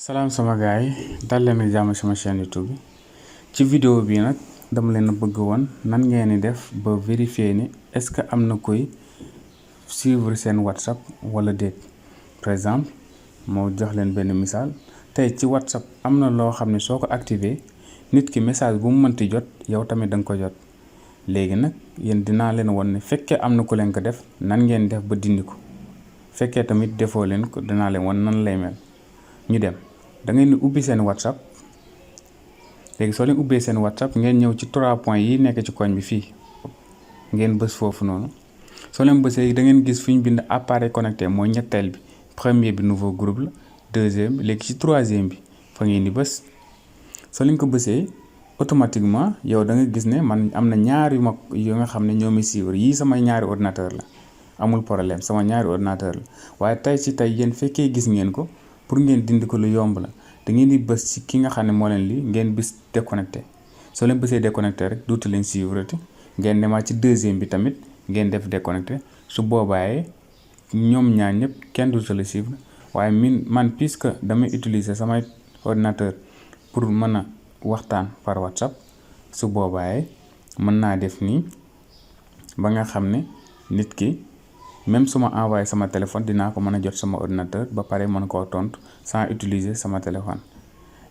Salam sama gaay dal leen ak jàmm sama chaîne YouTube bi ci vidéo bi nag dama leen bëgg woon nan ngeen di def ba vérifier ni est-ce que am na koy suivre seen WhatsApp wala déet. Par exemple moo jox leen benn misaal tey ci WhatsApp am na loo xam ne soo ko activé nit ki message bu mu mënti jot yow tamit da nga ko jot. léegi nag yéen dinaa leen won ne fekkee am na ku leen ko def nan ngeen def ba dindi ko fekkee tamit defoo leen ko dinaa leen won nan lay mel. ñu dem da ngeen di ubbi seen WhatsApp léegi soo leen ubbee seen WhatsApp ngeen ñëw ci 3 points yi nekk ci koñ bi fii ngeen bës foofu noonu soo leen bësee da ngeen gis fi ñu bind appareil connecté mooy ñetteel bi premier bi nouveau groupe la deuxième léegi ci troisième bi fa ngeen di bës soo leen ko bësee automatiquement yow da nga gis ne man am na ñaar yu mag yu nga xam ne ñoo may suivre yii sama ñaari ordinateur la amul problème sama ñaari ordinateur la waaye tey ci tey yéen fekkee gis ngeen ko pour ngeen dindi ko lu yomb la da ngeen di bës ci ki nga xam ne moo leen lii ngeen bis déconnecté soo leen bësee déconnecté rek dootu leen suivre te ngeen demaat ci deuxième bi tamit ngeen def déconnecté su boobaaye ñoom ñaar ñëpp kenn dootu la suivre waaye man puisque damay utiliser samay ordinateur pour mën a waxtaan par WhatsApp su boobaaye mën naa def nii ba nga xam ne nit ki même su ma envoyé sama téléphone dinaa ko mën a jot sama ordinateur ba pare mën koo tontu sans utiliser sama téléphone.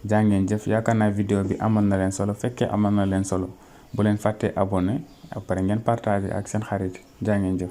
jaa ngeen jëf yaakaar naa vidéo bi amal na leen solo fekkee amal na leen solo bu leen fàttee abonné après ngeen partager ak seen xarit jaa ngeen jëf.